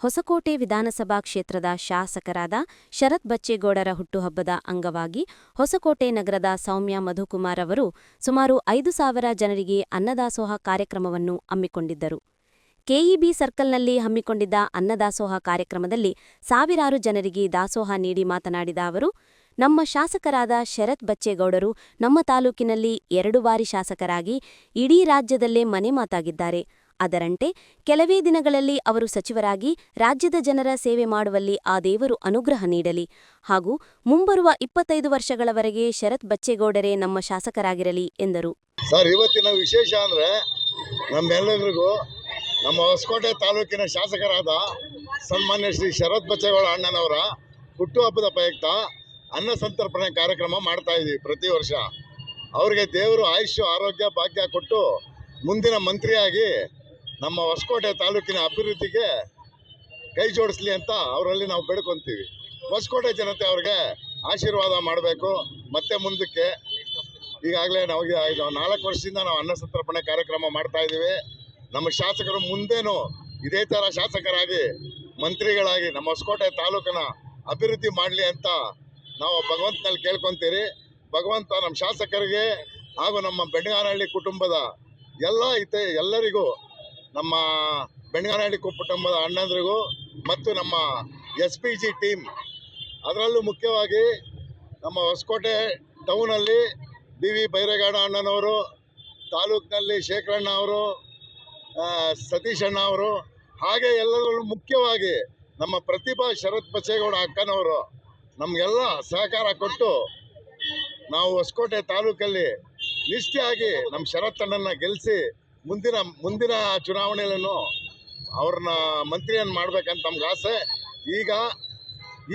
ಹೊಸಕೋಟೆ ವಿಧಾನಸಭಾ ಕ್ಷೇತ್ರದ ಶಾಸಕರಾದ ಶರತ್ ಬಚ್ಚೇಗೌಡರ ಹುಟ್ಟುಹಬ್ಬದ ಅಂಗವಾಗಿ ಹೊಸಕೋಟೆ ನಗರದ ಸೌಮ್ಯ ಮಧುಕುಮಾರ್ ಅವರು ಸುಮಾರು 5,000 ಜನರಿಗೆ ಅನ್ನದಾಸೋಹ ಕಾರ್ಯಕ್ರಮವನ್ನು ಹಮ್ಮಿಕೊಂಡಿದ್ದರು. ಕೆಇಬಿ ಸರ್ಕಲ್ನಲ್ಲಿ ಹಮ್ಮಿಕೊಂಡಿದ್ದ ಅನ್ನದಾಸೋಹ ಕಾರ್ಯಕ್ರಮದಲ್ಲಿ ಸಾವಿರಾರು ಜನರಿಗೆ ದಾಸೋಹ ನೀಡಿ ಮಾತನಾಡಿದ ಅವರು, ನಮ್ಮ ಶಾಸಕರಾದ ಶರತ್ ಬಚ್ಚೇಗೌಡರು ನಮ್ಮ ತಾಲೂಕಿನಲ್ಲಿ 2 ಬಾರಿ ಶಾಸಕರಾಗಿ ಇಡೀ ರಾಜ್ಯದಲ್ಲೇ ಮನೆ ಮಾತಾಗಿದ್ದಾರೆ. ಅದರಂತೆ ಕೆಲವೇ ದಿನಗಳಲ್ಲಿ ಅವರು ಸಚಿವರಾಗಿ ರಾಜ್ಯದ ಜನರ ಸೇವೆ ಮಾಡುವಲ್ಲಿ ಆ ದೇವರು ಅನುಗ್ರಹ ನೀಡಲಿ ಹಾಗೂ ಮುಂಬರುವ 25 ವರ್ಷಗಳವರೆಗೆ ಶರತ್ ಬಚ್ಚೇಗೌಡರೇ ನಮ್ಮ ಶಾಸಕರಾಗಿರಲಿ ಎಂದರು. ಸರ್, ಇವತ್ತಿನ ವಿಶೇಷ ಅಂದರೆ ನಮ್ಮೆಲ್ಲರಿಗೂ ನಮ್ಮ ಹೊಸಕೋಟೆ ತಾಲೂಕಿನ ಶಾಸಕರಾದ ಸನ್ಮಾನ್ಯ ಶ್ರೀ ಶರತ್ ಬಚ್ಚೇಗೌಡ ಅಣ್ಣನವರ ಹುಟ್ಟುಹಬ್ಬದ ಪ್ರಯುಕ್ತ ಅನ್ನ ಸಂತರ್ಪಣೆ ಕಾರ್ಯಕ್ರಮ ಮಾಡ್ತಾ ಇದ್ದೀವಿ. ಪ್ರತಿ ವರ್ಷ ಅವರಿಗೆ ದೇವರು ಆಯುಷ್ಯ ಆರೋಗ್ಯ ಭಾಗ್ಯ ಕೊಟ್ಟು ಮುಂದಿನ ಮಂತ್ರಿಯಾಗಿ ನಮ್ಮ ಹೊಸಕೋಟೆ ತಾಲೂಕಿನ ಅಭಿವೃದ್ಧಿಗೆ ಕೈ ಜೋಡಿಸ್ಲಿ ಅಂತ ಅವರಲ್ಲಿ ನಾವು ಬೇಡ್ಕೊತೀವಿ. ಹೊಸಕೋಟೆ ಜನತೆ ಅವ್ರಿಗೆ ಆಶೀರ್ವಾದ ಮಾಡಬೇಕು. ಮತ್ತೆ ಮುಂದಕ್ಕೆ ಈಗಾಗಲೇ ನಮಗೆ 4 ವರ್ಷದಿಂದ ನಾವು ಅನ್ನ ಸಂತರ್ಪಣೆ ಕಾರ್ಯಕ್ರಮ ಮಾಡ್ತಾ ಇದ್ದೀವಿ. ನಮ್ಮ ಶಾಸಕರು ಮುಂದೇನು ಇದೇ ಥರ ಶಾಸಕರಾಗಿ ಮಂತ್ರಿಗಳಾಗಿ ನಮ್ಮ ಹೊಸಕೋಟೆ ತಾಲೂಕಿನ ಅಭಿವೃದ್ಧಿ ಮಾಡಲಿ ಅಂತ ನಾವು ಭಗವಂತನಲ್ಲಿ ಕೇಳ್ಕೊತೀರಿ. ಭಗವಂತ ನಮ್ಮ ಶಾಸಕರಿಗೆ ಹಾಗೂ ನಮ್ಮ ಬೆಣ್ಣಗಾನಹಳ್ಳಿ ಕುಟುಂಬದ ಎಲ್ಲರಿಗೂ, ನಮ್ಮ ಬೆಣ್ಣಗಾನಹಳ್ಳಿ ಕುಟುಂಬದ ಅಣ್ಣಂದ್ರಿಗೂ ಮತ್ತು ನಮ್ಮ SPG ಟೀಮ್, ಅದರಲ್ಲೂ ಮುಖ್ಯವಾಗಿ ನಮ್ಮ ಹೊಸಕೋಟೆ ಟೌನಲ್ಲಿ BV ಬೈರೇಗೌಡ ಅಣ್ಣನವರು, ತಾಲೂಕಿನಲ್ಲಿ ಶೇಖರಣ್ಣ ಅವರು, ಸತೀಶ್ ಅಣ್ಣ ಅವರು, ಹಾಗೆ ಎಲ್ಲರೂ ಮುಖ್ಯವಾಗಿ ನಮ್ಮ ಪ್ರತಿಭಾ ಶರತ್ ಬಚ್ಚೇಗೌಡ ಅಕ್ಕನವರು ನಮಗೆಲ್ಲ ಸಹಕಾರ ಕೊಟ್ಟು ನಾವು ಹೊಸಕೋಟೆ ತಾಲೂಕಲ್ಲಿ ನಿಷ್ಠೆಯಾಗಿ ನಮ್ಮ ಶರತ್ ಅಣ್ಣನ ಗೆಲ್ಲಿಸಿ ಮುಂದಿನ ಚುನಾವಣೆಯಲ್ಲೂ ಅವ್ರನ್ನ ಮಂತ್ರಿಯನ್ನು ಮಾಡ್ಬೇಕಂತ ನಮ್ಗೆ ಆಸೆ. ಈಗ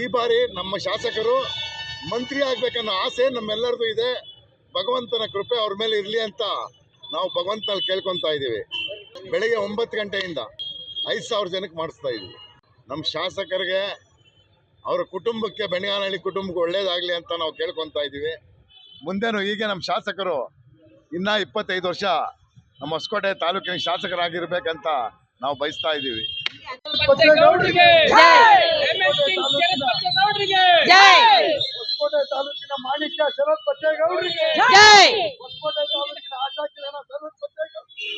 ಈ ಬಾರಿ ನಮ್ಮ ಶಾಸಕರು ಮಂತ್ರಿ ಆಗಬೇಕನ್ನೋ ಆಸೆ ನಮ್ಮೆಲ್ಲರಿಗೂ ಇದೆ. ಭಗವಂತನ ಕೃಪೆ ಅವ್ರ ಮೇಲೆ ಇರಲಿ ಅಂತ ನಾವು ಭಗವಂತನಲ್ಲಿ ಕೇಳ್ಕೊತಾ ಇದ್ದೀವಿ. ಬೆಳಗ್ಗೆ 9 ಗಂಟೆಯಿಂದ 5,000 ಜನಕ್ಕೆ ಮಾಡಿಸ್ತಾ ಇದ್ದೀವಿ. ನಮ್ಮ ಶಾಸಕರಿಗೆ, ಅವರ ಕುಟುಂಬಕ್ಕೆ, ಬೆಣ್ಣಗಾನಹಳ್ಳಿ ಕುಟುಂಬಕ್ಕೆ ಒಳ್ಳೇದಾಗಲಿ ಅಂತ ನಾವು ಕೇಳ್ಕೊತಾ ಇದ್ದೀವಿ. ಮುಂದೇನು ಹೀಗೆ ನಮ್ಮ ಶಾಸಕರು ಇನ್ನೂ 25 ವರ್ಷ ನಮ್ಮ ಹೊಸಕೋಟೆ ತಾಲೂಕಿನ ಶಾಸಕರಾಗಿರ್ಬೇಕಂತ ನಾವು ಬಯಸ್ತಾ ಇದ್ದೀವಿ. ಹೊಸಕೋಟೆ ತಾಲೂಕಿನ ಮಾಣಿಕ್ಯ ಶರತ್ ಬಚ್ಚೇಗೌಡರಿಗೆ, ಹೊಸಕೋಟೆ ತಾಲೂಕಿನ ಆಶಾ ಕಿರಣ ಶರತ್ ಬಚ್ಚೇಗೌಡರಿಗೆ.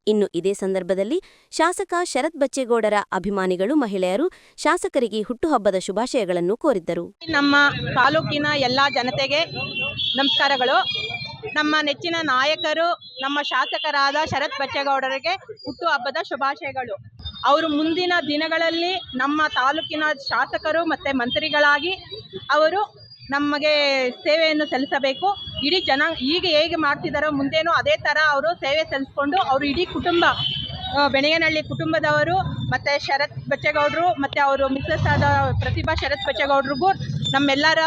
ಇನ್ನು ಇದೇ ಸಂದರ್ಭದಲ್ಲಿ ಶಾಸಕ ಶರತ್ ಬಚ್ಚೇಗೌಡರ ಅಭಿಮಾನಿಗಳು, ಮಹಿಳೆಯರು ಶಾಸಕರಿಗೆ ಹುಟ್ಟುಹಬ್ಬದ ಶುಭಾಶಯಗಳನ್ನು ಕೋರಿದ್ದರು. ನಮ್ಮ ತಾಲೂಕಿನ ಎಲ್ಲ ಜನತೆಗೆ ನಮಸ್ಕಾರಗಳು. ನಮ್ಮ ನೆಚ್ಚಿನ ನಾಯಕರು, ನಮ್ಮ ಶಾಸಕರಾದ ಶರತ್ ಬಚ್ಚೇಗೌಡರಿಗೆ ಹುಟ್ಟುಹಬ್ಬದ ಶುಭಾಶಯಗಳು. ಅವರು ಮುಂದಿನ ದಿನಗಳಲ್ಲಿ ನಮ್ಮ ತಾಲೂಕಿನ ಶಾಸಕರು ಮತ್ತು ಮಂತ್ರಿಗಳಾಗಿ ಅವರು ನಮಗೆ ಸೇವೆಯನ್ನು ಸಲ್ಲಿಸಬೇಕು. ಇಡೀ ಜನ ಈಗ ಹೇಗೆ ಮಾಡ್ತಿದ್ದಾರೋ ಮುಂದೇನೂ ಅದೇ ಥರ ಅವರು ಸೇವೆ ಸಲ್ಲಿಸ್ಕೊಂಡು ಅವರು ಇಡೀ ಕುಟುಂಬ, ಬೆಣ್ಣಗಾನಹಳ್ಳಿ ಕುಟುಂಬದವರು ಮತ್ತು ಶರತ್ ಬಚ್ಚೇಗೌಡರು ಮತ್ತು ಅವರು ಮಿಸ್ಸಸ್ ಆದ ಪ್ರತಿಭಾ ಶರತ್ ಬಚ್ಚೇಗೌಡರಿಗೂ ನಮ್ಮೆಲ್ಲರ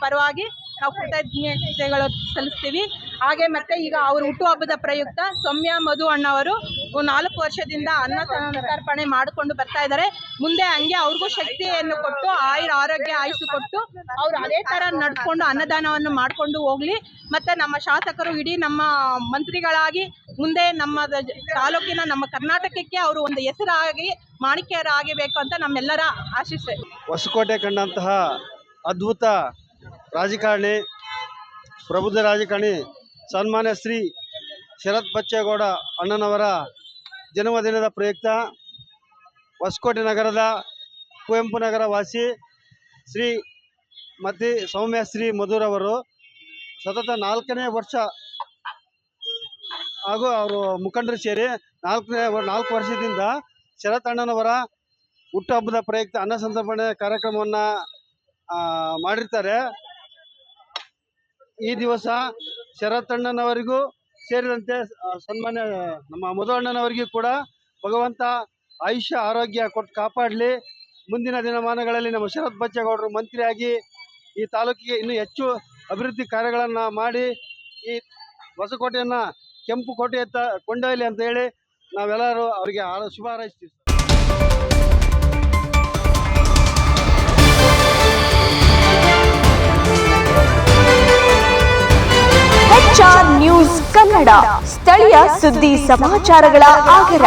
ಪರವಾಗಿ ನಾವು ಕೃತಜ್ಞತೆಗಳು ಸಲ್ಲಿಸ್ತೀವಿ. ಹಾಗೆ ಮತ್ತು ಈಗ ಅವರು ಹುಟ್ಟುಹಬ್ಬದ ಪ್ರಯುಕ್ತ ಸೌಮ್ಯ ಮಧು ಅಣ್ಣವರು 4 ವರ್ಷದಿಂದ ಅನ್ನ ಸಂತರ್ಪಣೆ ಮಾಡಿಕೊಂಡು ಬರ್ತಾ ಇದ್ದಾರೆ. ಮುಂದೆ ಹಂಗೆ ಅವ್ರಿಗೂ ಶಕ್ತಿಯನ್ನು ಕೊಟ್ಟು ಆರೋಗ್ಯ ಆಯುಸ್ಸು ಕೊಟ್ಟು ಅವರು ಅದೇ ಥರ ನಡ್ಕೊಂಡು ಅನ್ನದಾನವನ್ನು ಮಾಡಿಕೊಂಡು ಹೋಗಲಿ. ಮತ್ತು ನಮ್ಮ ಶಾಸಕರು ಇಡೀ ನಮ್ಮ ಮಂತ್ರಿಗಳಾಗಿ ಮುಂದೆ ನಮ್ಮ ತಾಲೂಕಿನ, ನಮ್ಮ ಕರ್ನಾಟಕಕ್ಕೆ ಅವರು ಒಂದು ಹೆಸರಾಗಿ ಮಾಣಿಕ್ಯರಾಗಬೇಕು ಅಂತ ನಮ್ಮೆಲ್ಲರ ಆಶಿಸೆ. ಹೊಸಕೋಟೆ ಕಂಡಂತಹ ಅದ್ಭುತ ರಾಜಕಾರಣಿ, ಪ್ರಬುದ್ಧ ರಾಜಕಾರಣಿ ಸನ್ಮಾನ್ಯ ಶ್ರೀ ಶರತ್ ಬಚ್ಚೇಗೌಡ ಅಣ್ಣನವರ ಜನ್ಮದಿನದ ಪ್ರಯುಕ್ತ ಹೊಸಕೋಟೆ ನಗರದ ಕುವೆಂಪು ನಗರ ವಾಸಿ ಶ್ರೀ ಮತ್ತು ಸೌಮ್ಯ ಶ್ರೀ ಮಧುರವರು ಸತತ 4ನೇ ವರ್ಷ ಹಾಗೂ ಅವರು ಮುಖಂಡರು ಸೇರಿ 4 ವರ್ಷದಿಂದ ಶರತ್ ಅಣ್ಣನವರ ಹುಟ್ಟುಹಬ್ಬದ ಪ್ರಯುಕ್ತ ಅನ್ನ ಸಂತರ್ಪಣೆ ಕಾರ್ಯಕ್ರಮವನ್ನು ಮಾಡಿರ್ತಾರೆ. ಈ ದಿವಸ ಶರತ್ ಅಣ್ಣನವರಿಗೂ ಸೇರಿದಂತೆ ಸನ್ಮಾನ್ಯ ನಮ್ಮ ಮಧು ಅಣ್ಣನವರಿಗೂ ಕೂಡ ಭಗವಂತ ಆಯುಷ್ಯ ಆರೋಗ್ಯ ಕೊಟ್ಟು ಕಾಪಾಡಲಿ. ಮುಂದಿನ ದಿನಮಾನಗಳಲ್ಲಿ ನಮ್ಮ ಶರತ್ ಬಚ್ಚೇಗೌಡರು ಮಂತ್ರಿಯಾಗಿ ಈ ತಾಲೂಕಿಗೆ ಇನ್ನೂ ಹೆಚ್ಚು ಅಭಿವೃದ್ಧಿ ಕಾರ್ಯಗಳನ್ನು ಮಾಡಿ ಈ ಹೊಸಕೋಟೆಯನ್ನು ಕೆಂಪು ಕೋಟೆಯತ್ತ ಕೊಂಡೊಯ್ಯಲಿ ಅಂತ ಹೇಳಿ ನಾವೆಲ್ಲರೂ ಅವರಿಗೆ ಶುಭ ಹಾರೈಸ್ತೀವಿ. HR ನ್ಯೂಸ್ ಕನ್ನಡ, ಸ್ಥಳೀಯ ಸುದ್ದಿ ಸಮಾಚಾರಗಳ ಆಗರ.